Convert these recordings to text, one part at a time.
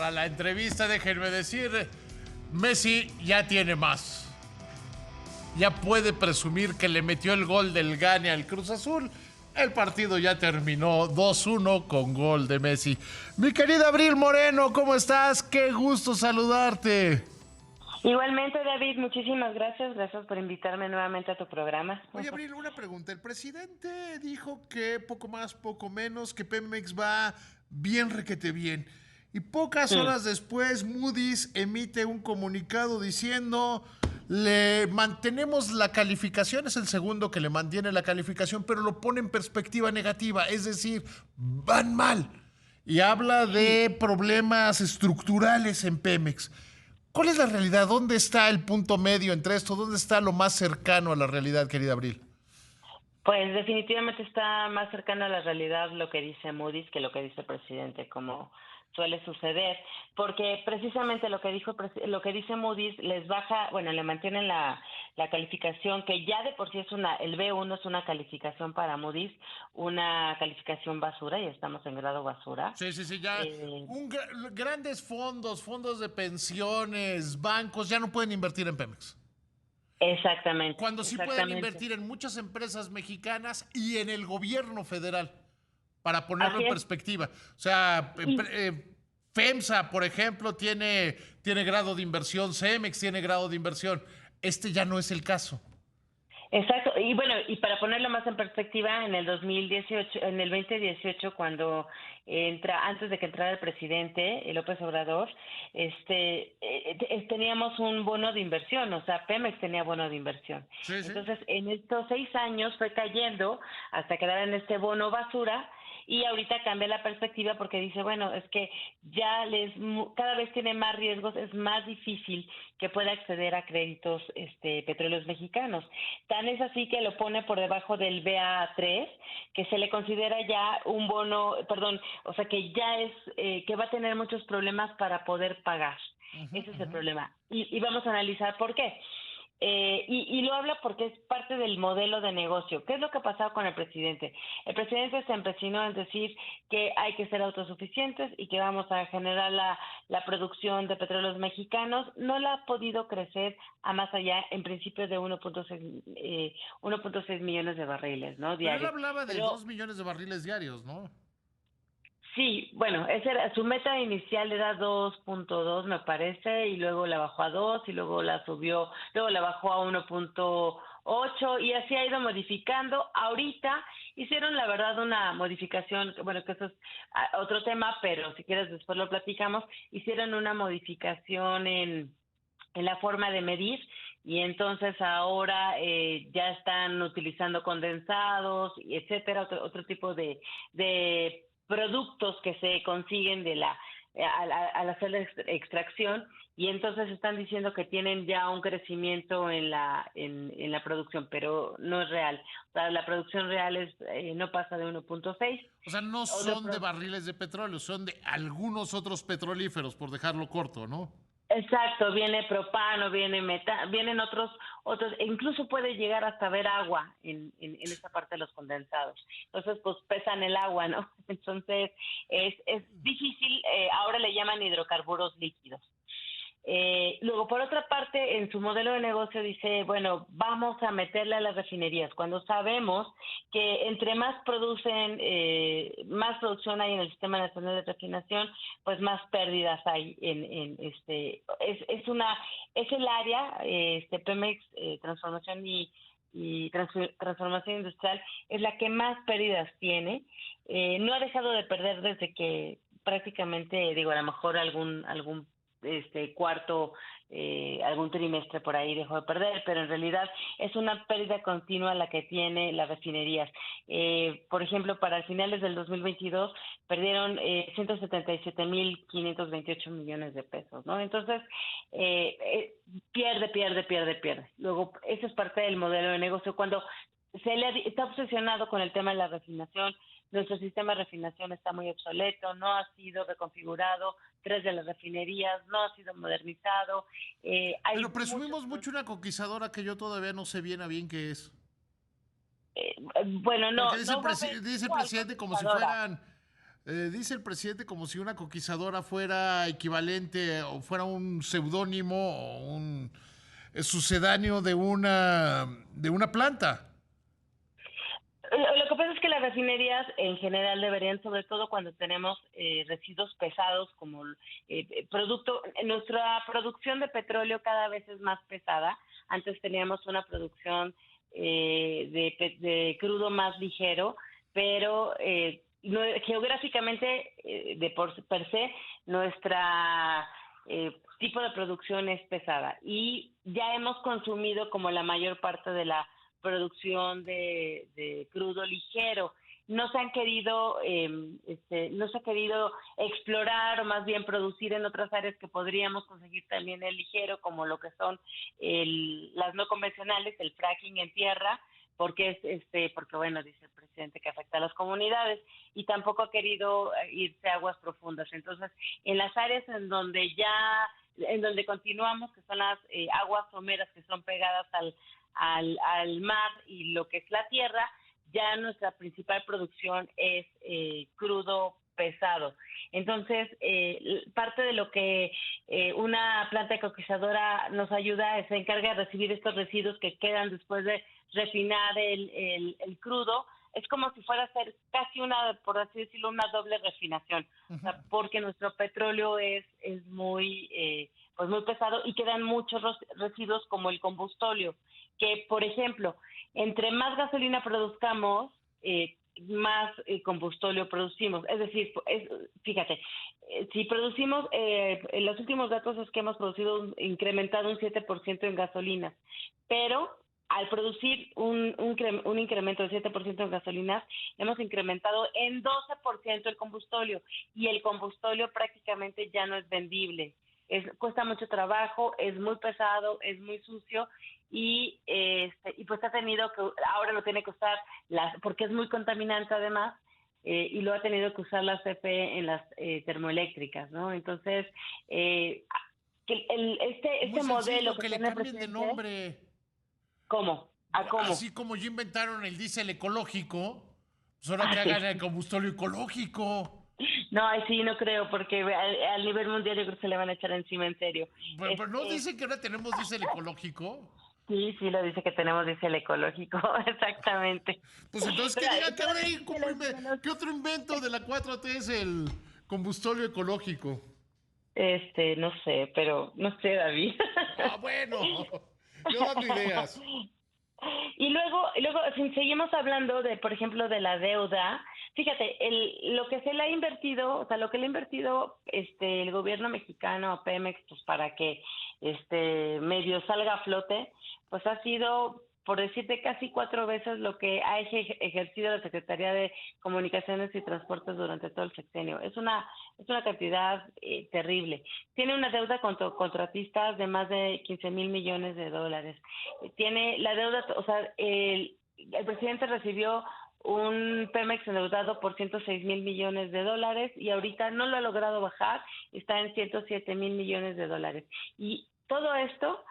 para la entrevista, déjenme decir, Messi ya tiene más. Ya puede presumir que le metió el gol del Gane al Cruz Azul. El partido ya terminó 2-1 con gol de Messi. Mi querida Abril Moreno, ¿cómo estás? Qué gusto saludarte. Igualmente, David, muchísimas gracias. Gracias por invitarme nuevamente a tu programa. Oye, Abril, una pregunta. El presidente dijo que poco más, poco menos, que Pemex va bien requete bien. Y pocas horas después, Moody's emite un comunicado diciendo, le mantenemos la calificación, es el segundo que le mantiene la calificación, pero lo pone en perspectiva negativa, es decir, van mal. Y habla de problemas estructurales en Pemex. ¿Cuál es la realidad? ¿Dónde está el punto medio entre esto? ¿Dónde está lo más cercano a la realidad, querida Abril? Pues definitivamente está más cercano a la realidad lo que dice Moody's que lo que dice el presidente, como suele suceder, porque precisamente lo que dice Moody's les baja, bueno, le mantienen la calificación, que ya de por sí el B1 es una calificación para Moody's, una calificación basura, y estamos en grado basura. Sí, ya. Grandes fondos de pensiones, bancos, ya no pueden invertir en Pemex. Exactamente. Cuando sí pueden invertir en muchas empresas mexicanas y en el gobierno federal, para ponerlo en perspectiva. O sea, FEMSA, por ejemplo, tiene grado de inversión, Cemex tiene grado de inversión. Este ya no es el caso. Exacto, y bueno, y para ponerlo más en perspectiva, en el 2018, cuando antes de que entrara el presidente López Obrador, teníamos un bono de inversión, o sea, Pemex tenía bono de inversión. Sí. Entonces, en estos 6 años fue cayendo hasta quedar en este bono basura. Y ahorita cambia la perspectiva porque dice, bueno, es que cada vez tiene más riesgos, es más difícil que pueda acceder a créditos petróleos mexicanos. Tan es así que lo pone por debajo del BA3, que se le considera ya un bono, o sea que ya que va a tener muchos problemas para poder pagar. Ese es el problema. Y vamos a analizar por qué. Y lo habla porque es parte del modelo de negocio. ¿Qué es lo que ha pasado con el presidente? El presidente se empecinó en decir que hay que ser autosuficientes y que vamos a generar la producción de petróleos mexicanos. No la ha podido crecer a más allá, en principio, de 1.6 millones de barriles, ¿no? Diarios. Pero él hablaba de 2 millones de barriles diarios, ¿no? Sí, bueno, su meta inicial era 2.2, me parece, y luego la bajó a 2 y luego la bajó a 1.8 y así ha ido modificando. Ahorita hicieron, la verdad, una modificación, bueno, que eso es otro tema, pero si quieres después lo platicamos. Hicieron una modificación en la forma de medir, y entonces ahora ya están utilizando condensados, etcétera, otro tipo de productos que se consiguen al hacer la extracción, y entonces están diciendo que tienen ya un crecimiento en la producción, pero no es real. O sea, la producción real no pasa de 1.6. O sea, no son de barriles de petróleo, son de algunos otros petrolíferos, por dejarlo corto, ¿no? Exacto, viene propano, vienen otros, incluso puede llegar hasta ver agua en esa parte de los condensados. Entonces, pues pesan el agua, ¿no? Entonces, es difícil, ahora le llaman hidrocarburos líquidos. Luego, por otra parte, en su modelo de negocio dice, bueno, vamos a meterle a las refinerías, cuando sabemos que entre más producen, más producción hay en el Sistema Nacional de Refinación, pues más pérdidas hay es el área, Pemex, Transformación y Transformación Industrial, es la que más pérdidas tiene. No ha dejado de perder desde que prácticamente, a lo mejor algún algún trimestre por ahí dejó de perder, pero en realidad es una pérdida continua la que tiene las refinerías. Por ejemplo, para finales del 2022 perdieron 177.528 millones de pesos, ¿no? Entonces, pierde. Luego, eso es parte del modelo de negocio. Cuando está obsesionado con el tema de la refinación, nuestro sistema de refinación está muy obsoleto, no ha sido reconfigurado, 3 de las refinerías, no ha sido modernizado. Pero presumimos mucho una conquistadora que yo todavía no sé bien a bien qué es. Bueno, no. Porque dice el presidente como si fueran Dice el presidente como si una coquizadora fuera equivalente o fuera un seudónimo o un sucedáneo de una planta. Lo que pasa es que las refinerías en general deberían, sobre todo cuando tenemos residuos pesados como producto, nuestra producción de petróleo cada vez es más pesada. Antes teníamos una producción de crudo más ligero, pero geográficamente, per se, nuestra tipo de producción es pesada y ya hemos consumido como la mayor parte de la producción de crudo ligero. No se han querido, no se ha querido explorar o más bien producir en otras áreas que podríamos conseguir también el ligero, como lo que son las no convencionales, el fracking en tierra, porque porque bueno, dice el presidente que afecta a las comunidades y tampoco ha querido irse a aguas profundas. Entonces, en las áreas en donde continuamos, que son las aguas someras que son pegadas al mar y lo que es la tierra, ya nuestra principal producción es crudo pesado. Entonces, parte de lo que una planta coquizadora nos ayuda es se encarga de recibir estos residuos que quedan después de refinar el crudo. Es como si fuera a ser casi por así decirlo, una doble refinación, o sea, porque nuestro petróleo es muy pues muy pesado y quedan muchos residuos como el combustóleo, que por ejemplo, entre más gasolina produzcamos, más combustóleo producimos. Es decir, fíjate, si producimos, los últimos datos es que hemos incrementado un 7% en gasolinas, pero al producir un incremento del 7% en gasolinas, hemos incrementado en 12% el combustóleo, y el combustóleo prácticamente ya no es vendible. Cuesta mucho trabajo, es muy pesado, es muy sucio, y pues ahora lo tiene que usar porque es muy contaminante además, y lo ha tenido que usar la CFE en las termoeléctricas, ¿no? Entonces, Muy este modelo sencillo, que que le tiene el cambien de presidente, nombre. ¿cómo? ¿A cómo? Así como ya inventaron el diésel ecológico, pues ahora que Ah, sí. hagan el combustóleo ecológico. No, ahí sí no creo, porque al nivel mundial yo creo que se le van a echar encima en serio. Pero no dicen que ahora tenemos diésel ecológico. Sí, sí lo dice que tenemos diésel ecológico, exactamente. Pues entonces que Pero diga que ahora todavía hay como ¿qué otro invento de la 4T es el combustóleo ecológico? no sé, pero no sé, David. Ah, bueno, yo dando ideas. Y luego, si seguimos hablando de, por ejemplo, de la deuda, fíjate, lo que se le ha invertido, o sea, lo que le ha invertido el gobierno mexicano a Pemex, pues para que medio salga a flote, pues ha sido, por decirte, casi 4 veces lo que ha ejercido la Secretaría de Comunicaciones y Transportes durante todo el sexenio. Es una cantidad terrible. Tiene una deuda con contratistas de más de 15,000 millones de dólares. Tiene la deuda, o sea, el presidente recibió un Pemex endeudado por 106,000 millones de dólares, y ahorita no lo ha logrado bajar, está en 107,000 millones de dólares. Y todo esto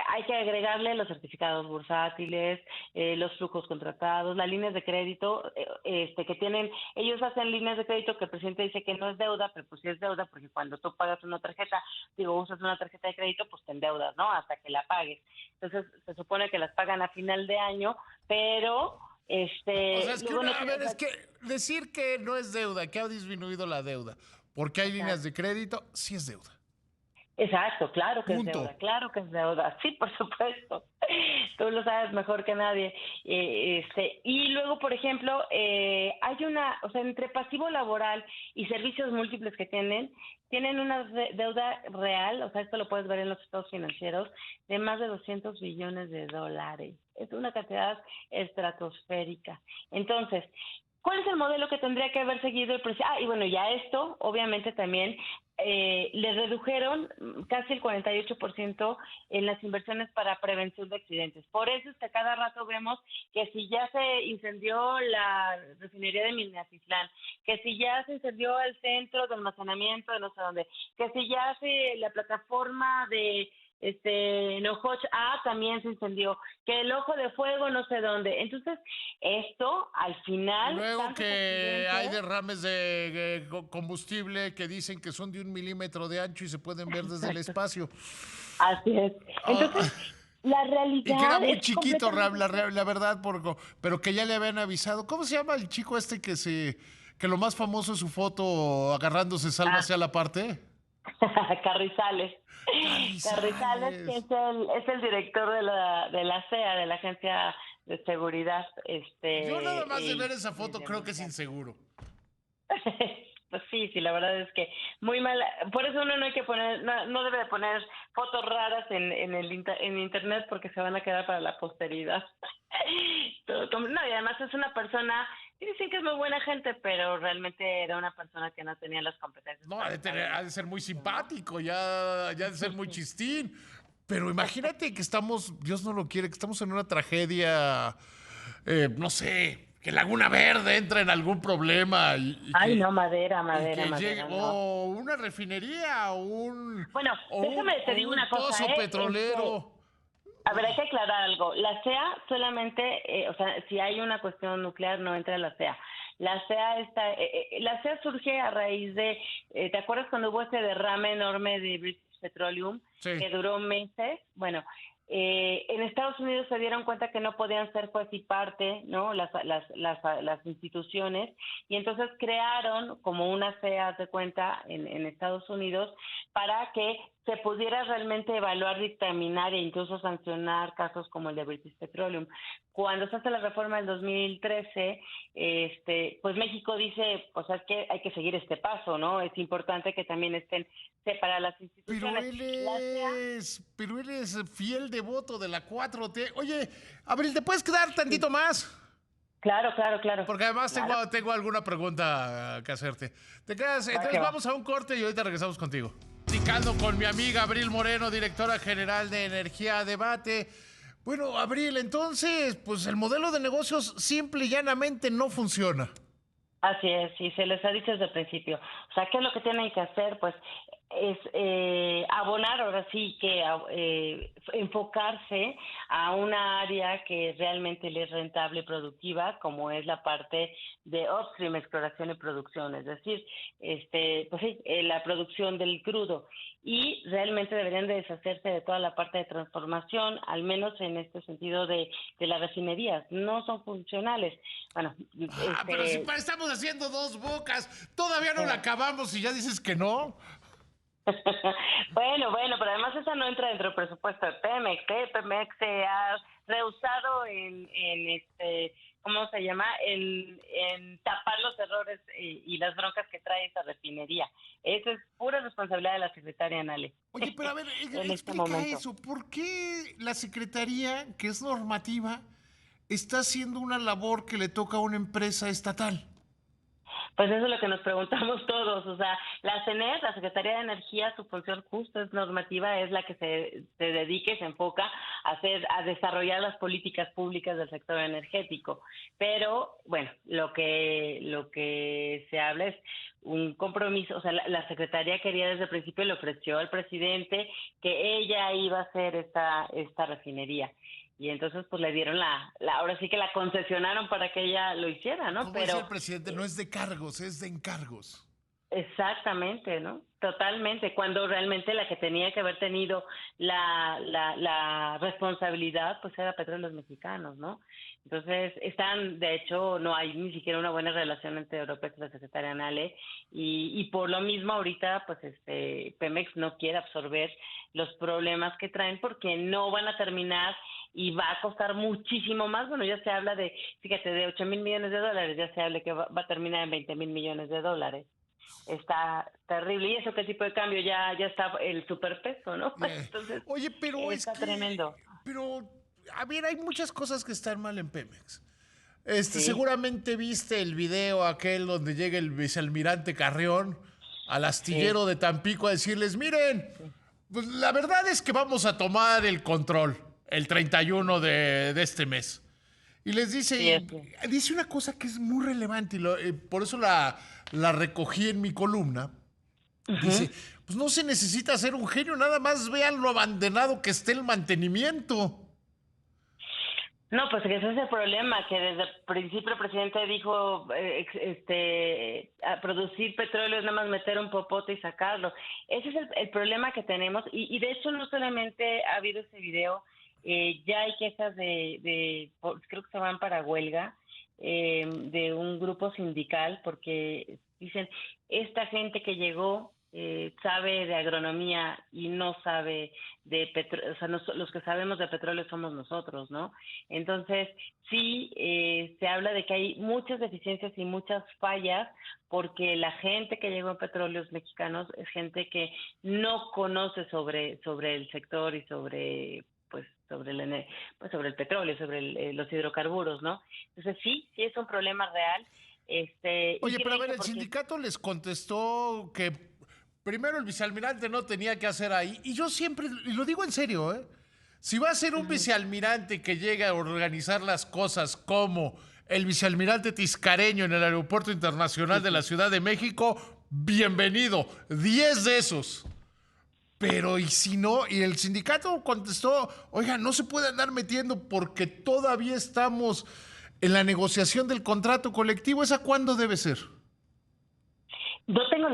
hay que agregarle los certificados bursátiles, los flujos contratados, las líneas de crédito, que tienen, ellos hacen líneas de crédito que el presidente dice que no es deuda, pero pues sí es deuda, porque cuando tú pagas una tarjeta, usas una tarjeta de crédito, pues te endeudas, ¿no? Hasta que la pagues. Entonces, se supone que las pagan a final de año, pero O sea, es que luego no a tiene, ver, es que decir que no es deuda, que ha disminuido la deuda, porque hay o sea, líneas de crédito, sí es deuda. exacto, Punto. claro que es deuda, sí, por supuesto. Tú lo sabes mejor que nadie. Y luego, por ejemplo, hay o sea, entre pasivo laboral y servicios múltiples que tienen una deuda real, o sea, esto lo puedes ver en los estados financieros, de más de 200 billones de dólares. Es una cantidad estratosférica. Entonces, ¿cuál es el modelo que tendría que haber seguido el presidente? Y bueno, ya esto, obviamente también le redujeron casi el 48% en las inversiones para prevención de accidentes. Por eso es que cada rato vemos que si ya se incendió la refinería de Minatitlán, que si ya se incendió el centro de almacenamiento de no sé dónde, que si ya la plataforma Nojoch, también se incendió, que el Ojo de Fuego no sé dónde. Entonces, esto al Y final, luego tantos que hay accidentes. derrames de combustible que dicen que son de 1 milímetro de ancho y se pueden ver desde el Exacto. espacio. Así es. Entonces, Ah, la y que era realidad muy es chiquito, completamente la verdad, pero que ya le habían avisado. ¿Cómo se llama el chico este que lo más famoso es su foto agarrándose salva ah, hacia la parte? Carrizales. Carrizales, que Carrizales. es el director de la CEA, de la Agencia de Seguridad, Yo nada más de ver y esa foto de creo que es Ambiental. inseguro. Pues sí, sí, la verdad es que muy mala. Por eso uno no hay que poner, no debe de poner fotos raras en internet porque se van a quedar para la posteridad. No, y además es una persona, dicen que es muy buena gente, pero realmente era una persona que no tenía las competencias No, para estar en ha ese de ser muy sitio, ¿no? simpático, ya de ser muy chistín. Pero imagínate que estamos, Dios no lo quiere, que estamos en una tragedia, no sé, que Laguna Verde entra en algún problema Ay, no, madera, y madera, que llegue, madera, no. o una refinería, Bueno, déjame te o digo un una cosa, pozo petrolero. a ver, hay que aclarar algo. La CEA solamente, o sea, si hay una cuestión nuclear, no entra la CEA. La CEA surge a raíz de, ¿te acuerdas cuando hubo ese derrame enorme de British Petroleum Sí. que duró meses? Bueno, en Estados Unidos se dieron cuenta que no podían ser juez y parte, ¿no? Las instituciones, y entonces crearon como una CEA de cuenta en Estados Unidos para que se pudiera realmente evaluar, dictaminar e incluso sancionar casos como el de British Petroleum. Cuando se hace la reforma del 2013, pues México dice, pues es que hay que seguir este paso, ¿no? Es importante que también estén separadas las Pero instituciones. La CEA, pero él es fiel devoto de la 4T. Oye, Abril, ¿te puedes quedar tantito más? claro, claro, claro, Porque además claro, tengo alguna pregunta que hacerte. ¿Te quedas? va Entonces que va. vamos a un corte y ahorita regresamos contigo. Platicando con mi amiga Abril Moreno, directora general de Energía a Debate. Bueno, Abril, entonces, pues el modelo de negocios simple y llanamente no funciona. Así es, y se les ha dicho desde el principio. O sea, ¿qué es lo que tienen que hacer? Pues es abonar, ahora sí que enfocarse a una área que realmente le es rentable y productiva, como es la parte de upstream, exploración y producción, es decir, pues sí, la producción del crudo. Y realmente deberían de deshacerse de toda la parte de transformación, al menos en este sentido de las refinerías. No son funcionales. Bueno, Ah, pero si estamos haciendo dos bocas, todavía no la acabamos y ya dices que no. Bueno, pero además esa no entra dentro del presupuesto de Pemex, ¿eh? Pemex se ha rehusado ¿cómo se llama? En tapar los errores y las broncas que trae esa refinería. Eso es pura responsabilidad de la secretaria Nale Oye, pero a ver, en este explica momento. eso. ¿Por qué la Secretaría, que es normativa, está haciendo una labor que le toca a una empresa estatal? Pues eso es lo que nos preguntamos todos. O sea, la CENER, la Secretaría de Energía, su función justa es normativa, es la que se dedique, se enfoca a desarrollar las políticas públicas del sector energético. Pero, bueno, lo que se habla es un compromiso. O sea, la Secretaría quería desde el principio, le ofreció al presidente que ella iba a hacer esta refinería. Y entonces pues le dieron ahora sí que la concesionaron para que ella lo hiciera, ¿no? Como decía Pero el presidente, no es de cargos, es de encargos. exactamente, ¿no? Totalmente, cuando realmente la que tenía que haber tenido la responsabilidad, pues era Petróleos Mexicanos, ¿no? Entonces, de hecho, no hay ni siquiera una buena relación entre Europa y la secretaria Nale, y por lo mismo ahorita, pues Pemex no quiere absorber los problemas que traen porque no van a terminar y va a costar muchísimo más. Bueno, ya se habla fíjate, de 8,000 millones de dólares, ya se habla que va a terminar en 20,000 millones de dólares. Está terrible. Y eso, qué tipo de cambio, ya está el superpeso, ¿no? Entonces, Oye, pero es está que, tremendo. pero, a ver, hay muchas cosas que están mal en Pemex. Sí, Seguramente viste el video aquel donde llega el vicealmirante Carrión al sí, astillero de Tampico a decirles, miren, sí, pues la verdad es que vamos a tomar el control el 31 de este mes. Y les dice, sí, y así. dice una cosa que es muy relevante y por eso la recogí en mi columna. Ujú. Dice, pues no se necesita ser un genio, nada más vean lo abandonado que esté el mantenimiento. No, pues ese es el problema, que desde el principio el presidente dijo a producir petróleo es nada más meter un popote y sacarlo. Ese es el problema que tenemos y de hecho no solamente ha habido ese video, ya hay quejas creo que se van para huelga, de un grupo sindical porque dicen, esta gente que llegó sabe de agronomía y no sabe de petróleo, o sea, los que sabemos de petróleo somos nosotros, ¿no? Entonces, sí, se habla de que hay muchas deficiencias y muchas fallas porque la gente que llegó a Petróleos Mexicanos es gente que no conoce sobre el sector y sobre sobre el petróleo, sobre los hidrocarburos, ¿no? Entonces sí es un problema real. ¿Y Oye, qué pero me a ver, dice? el Porque sindicato les contestó que primero el vicealmirante no tenía que hacer ahí. Y yo siempre, y lo digo en serio, ¿eh? Si va a ser un ujú, vicealmirante que llegue a organizar las cosas como el vicealmirante Tiscareño en el Aeropuerto Internacional de la ujú. Ciudad de México, bienvenido. 10 de esos. Pero y si no, y el sindicato contestó, oiga, no se puede andar metiendo porque todavía estamos en la negociación del contrato colectivo. ¿Esa cuándo debe ser? No tengo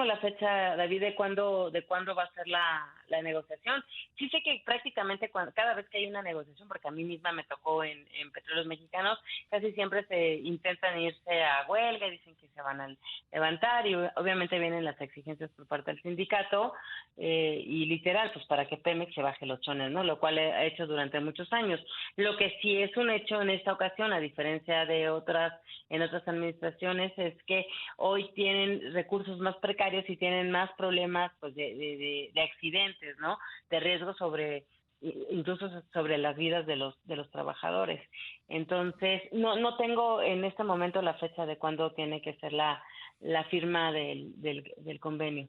la fecha, David, de cuándo va a ser la negociación. Sí sé que prácticamente cada vez que hay una negociación, porque a mí misma me tocó en Petróleos Mexicanos, casi siempre se intentan irse a huelga y dicen que se van a levantar y obviamente vienen las exigencias por parte del sindicato y literal, pues para que Pemex se baje los chones, ¿no? Lo cual ha hecho durante muchos años. Lo que sí es un hecho en esta ocasión, a diferencia de en otras administraciones, es que hoy tienen recursos más precarios y tienen más problemas pues de accidentes, ¿no? De riesgo incluso sobre las vidas de los trabajadores. Entonces, no tengo en este momento la fecha de cuándo tiene que ser la firma del convenio.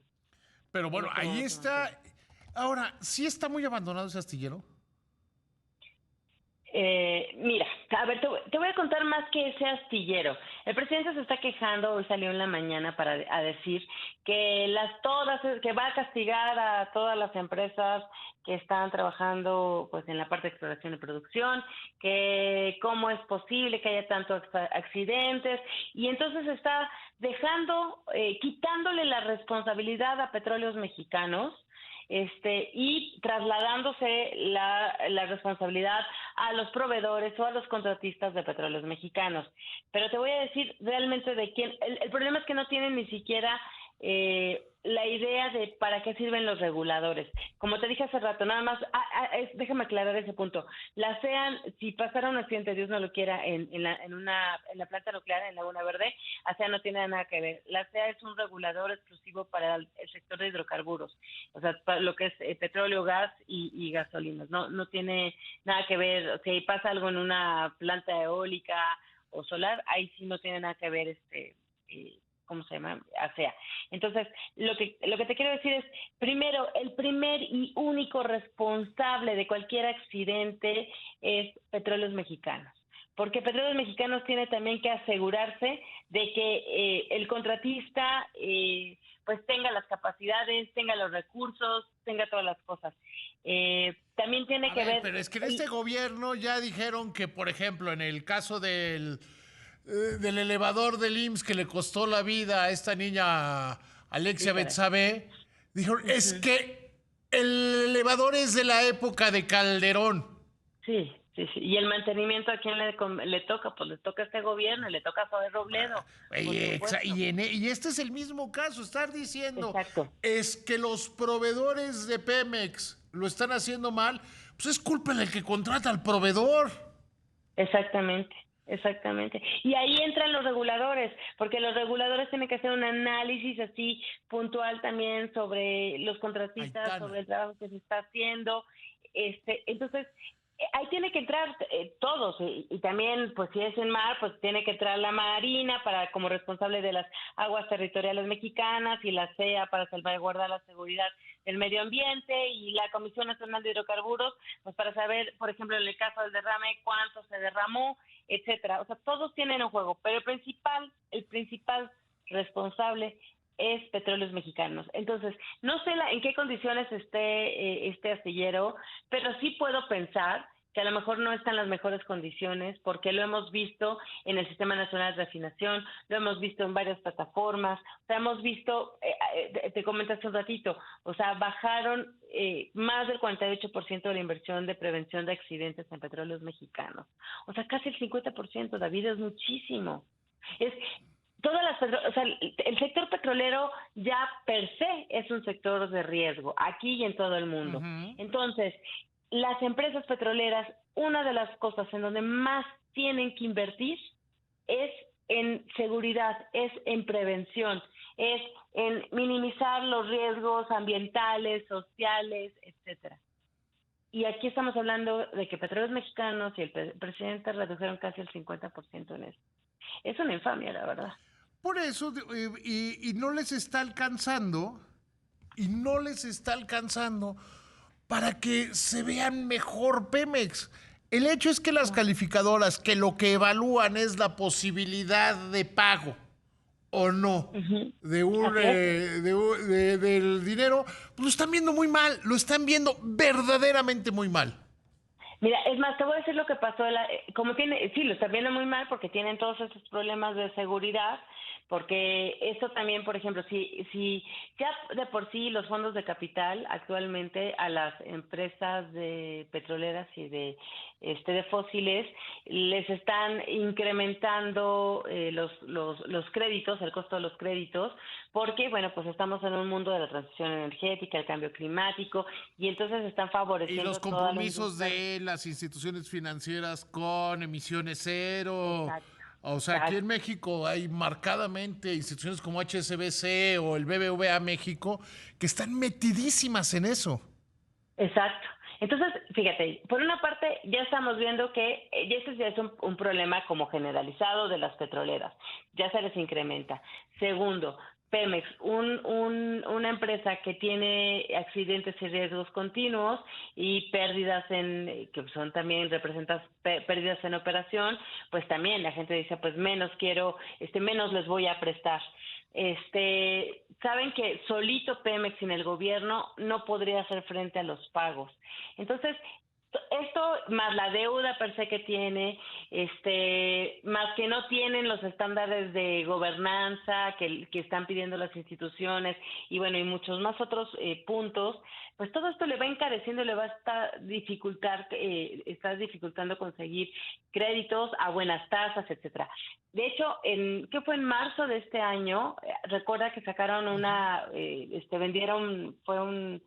Pero En bueno, este ahí momento no tengo. está. Ahora, ¿sí está muy abandonado ese astillero? Mira, a ver, te voy a contar más que ese astillero. El presidente se está quejando, hoy salió en la mañana a decir que va a castigar a todas las empresas que están trabajando pues en la parte de exploración y producción, que cómo es posible que haya tantos accidentes, y entonces está quitándole la responsabilidad a Petróleos Mexicanos, y trasladándose la responsabilidad a los proveedores o a los contratistas de petróleos mexicanos. Pero te voy a decir realmente de quién. El problema es que no tienen ni siquiera la idea de para qué sirven los reguladores. Como te dije hace rato, nada más, déjame aclarar ese punto. La CEAN, si pasara un accidente, Dios no lo quiera, en la planta nuclear, en Laguna Verde, la CEA no tiene nada que ver. La CEA es un regulador exclusivo para el sector de hidrocarburos, o sea, para lo que es petróleo, gas y gasolinas. No tiene nada que ver. Si pasa algo en una planta eólica o solar, ahí sí no tiene nada que ver ¿cómo se llama? ASEA. Entonces, lo que te quiero decir es, primero, el primer y único responsable de cualquier accidente es Petróleos Mexicanos, porque Petróleos Mexicanos tiene también que asegurarse de que el contratista pues tenga las capacidades, tenga los recursos, tenga todas las cosas. También tiene A que ver, ver pero es que en este gobierno ya dijeron que, por ejemplo, en el caso del elevador del IMSS que le costó la vida a esta niña sí, Alexia caray. Betsabe, dijeron, es Uh-huh. que el elevador es de la época de Calderón. Sí, sí, sí. Y el mantenimiento a quién le toca, pues le toca a este gobierno, le toca a Zoe Robledo, por supuesto. Y este es el mismo caso, estar diciendo Exacto. es que los proveedores de Pemex lo están haciendo mal, pues es culpa del que contrata al proveedor. Exactamente, exactamente. Y ahí entran los reguladores, porque los reguladores tienen que hacer un análisis así puntual también sobre los contratistas, Aitana. sobre el trabajo que se está haciendo. Entonces, ahí tiene que entrar todos, y también, pues si es en mar, pues tiene que entrar la Marina para como responsable de las aguas territoriales mexicanas, y la CEA para salvaguardar la seguridad del medio ambiente, y la Comisión Nacional de Hidrocarburos pues para saber, por ejemplo, en el caso del derrame, cuánto se derramó, etcétera. O sea, todos tienen un juego, pero el principal responsable es Petróleos Mexicanos. Entonces, no sé en qué condiciones esté este astillero, pero sí puedo pensar que a lo mejor no está en las mejores condiciones, porque lo hemos visto en el Sistema Nacional de Refinación, lo hemos visto en varias plataformas, o sea, hemos visto, te comenté hace un ratito, o sea, bajaron más del 48% de la inversión de prevención de accidentes en Petróleos Mexicanos. O sea, casi el 50%, David, es muchísimo. Es o sea, el sector petrolero ya per se es un sector de riesgo, aquí y en todo el mundo. Uh-huh. Entonces, las empresas petroleras, una de las cosas en donde más tienen que invertir es en seguridad, es en prevención, es en minimizar los riesgos ambientales, sociales, etcétera. Y aquí estamos hablando de que Petróleos Mexicanos y el presidente redujeron casi el 50% en eso. Es una infamia, la verdad. Por eso, y no les está alcanzando, para que se vean mejor Pemex. El hecho es que las calificadoras que lo que evalúan es la posibilidad de pago o no del dinero, pues lo están viendo muy mal, lo están viendo verdaderamente muy mal. Mira, es más, te voy a decir lo que pasó. Sí, lo están viendo muy mal porque tienen todos esos problemas de seguridad, porque esto también, por ejemplo, si ya de por sí los fondos de capital actualmente a las empresas de petroleras y de fósiles les están incrementando los créditos, el costo de los créditos, porque, bueno, pues estamos en un mundo de la transición energética, el cambio climático, y entonces están favoreciendo y los compromisos de las instituciones financieras con emisiones cero. Exacto. O sea, aquí en México hay marcadamente instituciones como HSBC o el BBVA México que están metidísimas en eso. Exacto. Entonces, fíjate, por una parte ya estamos viendo que este ya es un problema como generalizado de las petroleras, ya se les incrementa. Segundo, Pemex, una empresa que tiene accidentes y riesgos continuos y pérdidas que son también representan pérdidas en operación, pues también la gente dice, pues menos les voy a prestar. Saben que solito Pemex sin el gobierno no podría hacer frente a los pagos. Entonces, esto más la deuda per se que tiene, más que no tienen los estándares de gobernanza que están pidiendo las instituciones y bueno, y muchos más otros puntos, pues todo esto le va encareciendo y le va a está dificultando conseguir créditos a buenas tasas, etcétera. De hecho, ¿qué fue en marzo de este año? Recuerda que sacaron vendieron, fue un,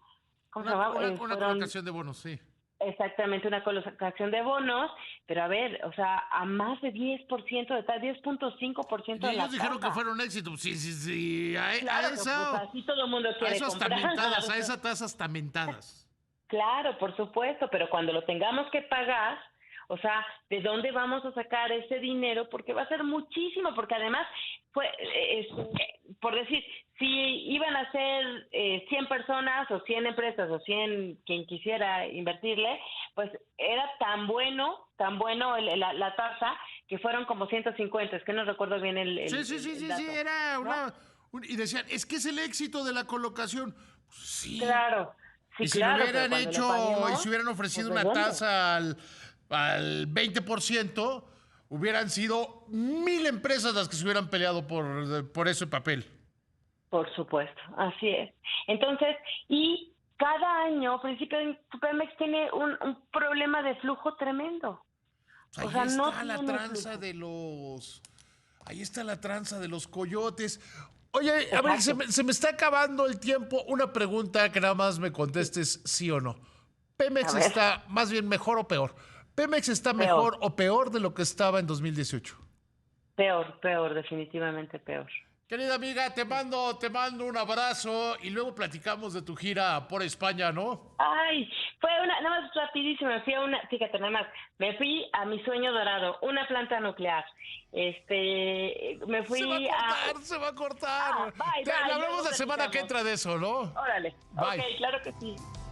¿cómo se llama? Una colocación de bonos, sí. Exactamente, una colocación de bonos, pero a ver, o sea, a más de 10%, de tal 10.5% de la ellos dijeron que fueron éxitos. Sí. Claro, a eso, pues así todo el mundo quiere comprar. A esas tasas tamentadas. Claro, por supuesto, pero cuando lo tengamos que pagar, o sea, ¿de dónde vamos a sacar ese dinero? Porque va a ser muchísimo, porque además, por decir, si iban a ser 100 personas o 100 empresas o 100 quien quisiera invertirle, pues era tan bueno la tasa que fueron como 150, es que no recuerdo bien el Sí, dato, era ¿no? y decían, es que es el éxito de la colocación. Sí. Claro. Sí, y si claro, lo hubieran hecho y si hubieran ofrecido pues, una tasa al 20%, hubieran sido 1,000 empresas las que se hubieran peleado por ese papel. Por supuesto, así es. Entonces, y cada año, principio Pemex tiene un problema de flujo tremendo. Ahí está la tranza de los... Ahí está la tranza de los coyotes. Oye, a ver, se me está acabando el tiempo. Una pregunta que nada más me contestes sí o no. ¿Pemex está más bien mejor o peor? ¿Pemex está mejor o peor de lo que estaba en 2018? Peor, definitivamente peor. Querida amiga, te mando un abrazo y luego platicamos de tu gira por España, ¿no? Ay, fue nada más rapidísimo, fíjate nada más, me fui a mi sueño dorado, una planta nuclear. Me fui Se va a cortar. Bye, Hablamos la semana que entra de eso, ¿no? Órale. Bye. Ok, claro que sí.